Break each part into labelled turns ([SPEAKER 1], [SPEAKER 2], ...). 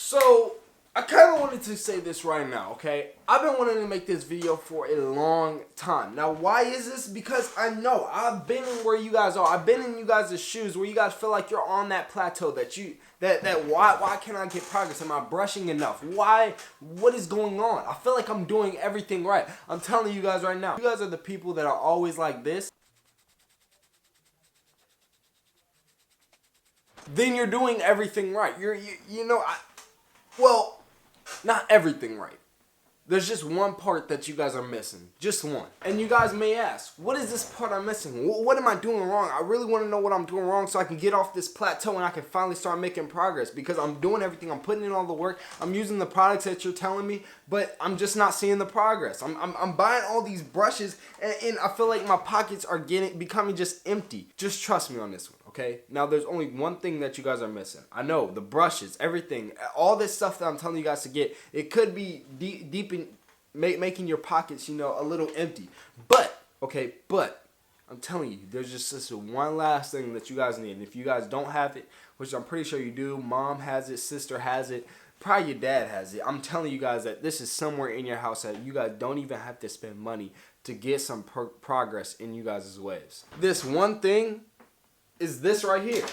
[SPEAKER 1] So, I kind of wanted to say this right now, okay? I've been wanting to make this video for a long time. Now, why is this? Because I know I've been where you guys are. I've been in you guys' shoes where you guys feel like you're on that plateau why can't I get progress? Am I brushing enough? What is going on? I feel like I'm doing everything right. I'm telling you guys right now. You guys are the people that are always like this. Then you're doing everything right. Well, not everything right. There's just one part that you guys are missing. Just one. And you guys may ask, what is this part I'm missing? What am I doing wrong? I really want to know what I'm doing wrong so I can get off this plateau and I can finally start making progress, because I'm doing everything. I'm putting in all the work. I'm using the products that you're telling me, but I'm just not seeing the progress. I'm buying all these brushes and I feel like my pockets are becoming just empty. Just trust me on this one. Okay, now there's only one thing that you guys are missing. I know, the brushes, everything, all this stuff that I'm telling you guys to get, it could be deep in making your pockets, a little empty. But I'm telling you, there's just this one last thing that you guys need. And if you guys don't have it, which I'm pretty sure you do, mom has it, sister has it, probably your dad has it. I'm telling you guys that this is somewhere in your house that you guys don't even have to spend money to get some progress in you guys' ways. This one thing is this right here,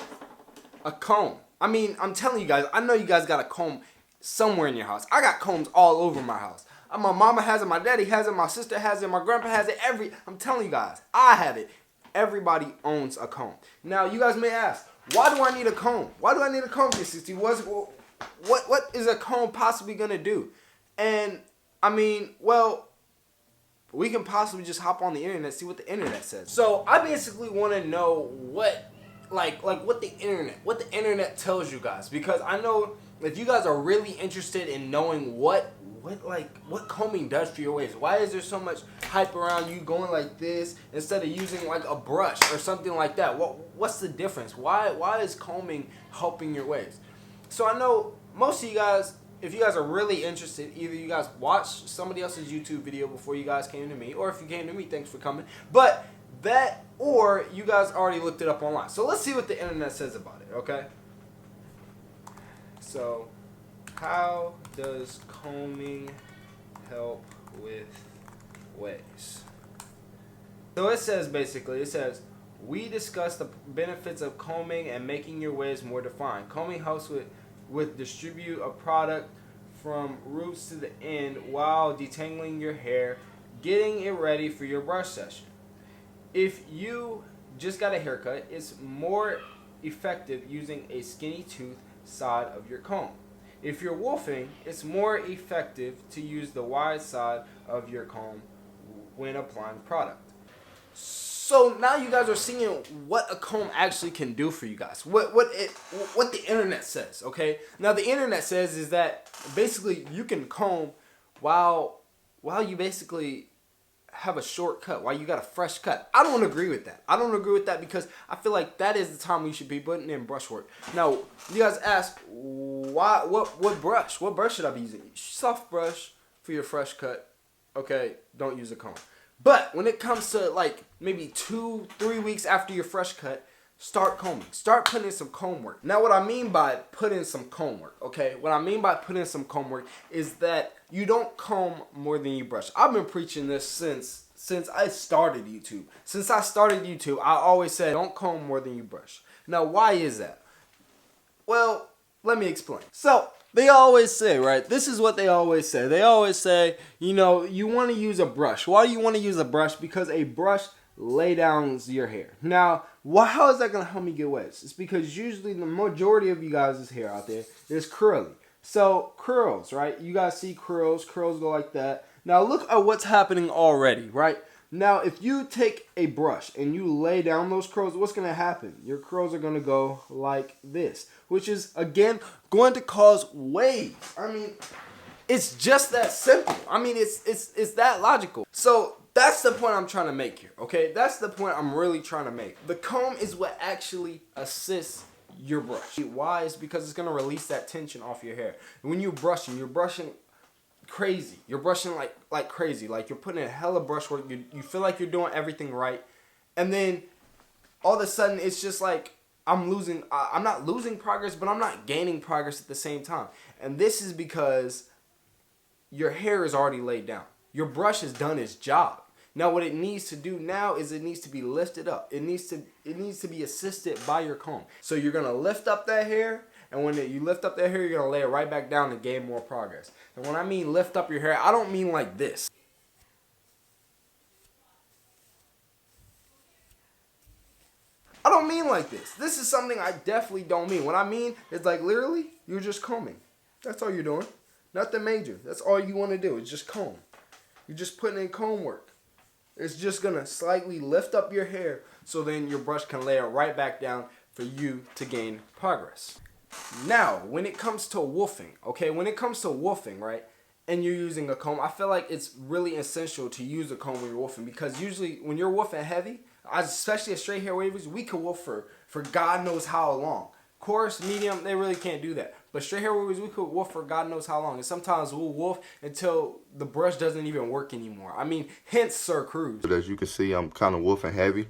[SPEAKER 1] a comb. I mean, I'm telling you guys, I know you guys got a comb somewhere in your house. I got combs all over my house. My mama has it, my daddy has it, my sister has it, my grandpa has it, I'm telling you guys, I have it. Everybody owns a comb. Now, you guys may ask, why do I need a comb? Why do I need a comb, 360? What is a comb possibly gonna do? And, I mean, well, we can possibly just hop on the internet, see what the internet says. So, I basically want to know what the internet tells you guys, because I know if you guys are really interested in knowing what combing does for your waves. Why is there so much hype around you going like this instead of using like a brush or something like that? What's the difference? Why is combing helping your waves? So I know most of you guys, if you guys are really interested, either you guys watched somebody else's YouTube video before you guys came to me, or if you came to me, thanks for coming. But that, or you guys already looked it up online. So let's see what the internet says about it, okay? So, how does combing help with waves? So it says we discuss the benefits of combing and making your waves more defined. Combing helps with distribute a product from roots to the end while detangling your hair, getting it ready for your brush session. If you just got a haircut, it's more effective using a skinny tooth side of your comb. If you're wolfing, it's more effective to use the wide side of your comb when applying product. So now you guys are seeing what a comb actually can do for you guys. What the internet says, okay? Now the internet says is that basically you can comb while you basically have a short cut, while you got a fresh cut. I don't agree with that. I don't agree with that because I feel like that is the time we should be putting in brush work. Now, you guys ask, what brush? What brush should I be using? Soft brush for your fresh cut. Okay, don't use a comb. But when it comes to like maybe 2-3 weeks after your fresh cut, start combing. Start putting in some comb work. Now, what I mean by putting some comb work, okay? What I mean by putting in some comb work is that you don't comb more than you brush. I've been preaching this since I started YouTube. Since I started YouTube, I always said don't comb more than you brush. Now, why is that? Well, let me explain. So, they always say, right? This is what they always say. They always say, you want to use a brush. Why do you want to use a brush? Because a brush lay down your hair. Now, how is that going to help me get waves? It's because usually the majority of you guys' hair out there is curly. So, curls, right? You guys see curls. Curls go like that. Now, look at what's happening already, right? Now, if you take a brush and you lay down those curls, what's going to happen? Your curls are going to go like this, which is, again, going to cause waves. I mean, it's just that simple. I mean, it's that logical. So, that's the point I'm trying to make here, okay? That's the point I'm really trying to make. The comb is what actually assists your brush. Why? It's because it's going to release that tension off your hair. When you're brushing crazy. You're brushing like crazy. Like you're putting in hella brush work. You feel like you're doing everything right. And then all of a sudden it's just like I'm not losing progress, but I'm not gaining progress at the same time. And this is because your hair is already laid down. Your brush has done its job. Now what it needs to do now is it needs to be lifted up. It needs to be assisted by your comb. So you're gonna lift up that hair, and when you lift up that hair, you're gonna lay it right back down and gain more progress. And when I mean lift up your hair, I don't mean like this. I don't mean like this. This is something I definitely don't mean. What I mean is like literally, you're just combing. That's all you're doing. Nothing major. That's all you want to do is just comb. You're just putting in comb work. It's just going to slightly lift up your hair so then your brush can lay it right back down for you to gain progress. Now, when it comes to woofing, okay, right, and you're using a comb, I feel like it's really essential to use a comb when you're woofing, because usually when you're woofing heavy, especially as straight hair wavers, we can woof for God knows how long. Coarse, medium, they really can't do that. But straight hair wavers, we could woof for God knows how long. And sometimes we'll woof until the brush doesn't even work anymore. I mean, hence Sir Cruz.
[SPEAKER 2] As you can see, I'm kind of woofing heavy.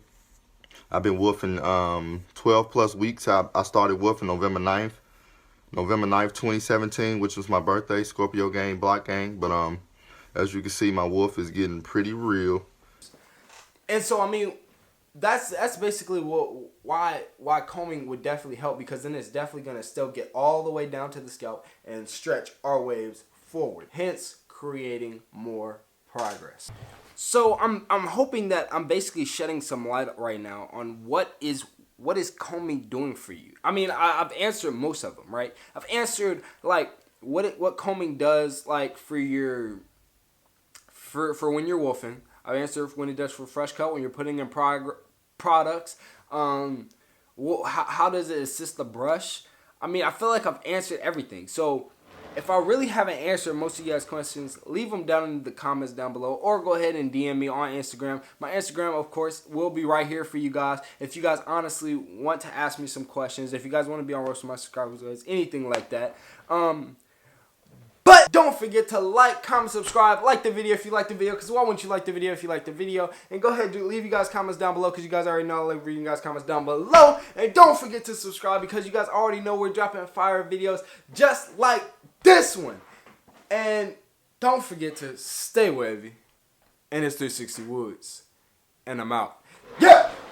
[SPEAKER 2] I've been woofing 12 plus weeks. I started woofing November 9th, 2017, which was my birthday, Scorpio gang, block gang. But as you can see, my woof is getting pretty real.
[SPEAKER 1] And so, I mean, that's basically why combing would definitely help, because then it's definitely going to still get all the way down to the scalp and stretch our waves forward, hence creating more progress. So I'm hoping that I'm basically shedding some light right now on what is combing doing for you. I mean, I've answered most of them, right? I've answered like what combing does like for when you're woofing. I've answered when it does for fresh cut, when you're putting in products. How does it assist the brush? I mean, I feel like I've answered everything. So if I really haven't answered most of you guys' questions, leave them down in the comments down below, or go ahead and DM me on Instagram. My Instagram, of course, will be right here for you guys. If you guys honestly want to ask me some questions, if you guys want to be on Roast My Subscribers, anything like that. But don't forget to like, comment, subscribe, like the video if you like the video, because why wouldn't you like the video if you like the video? And go ahead and leave you guys comments down below, because you guys already know I like reading you guys comments down below. And don't forget to subscribe, because you guys already know we're dropping fire videos just like this one. And don't forget to stay wavy. And it's 360 Woods. And I'm out. Yeah!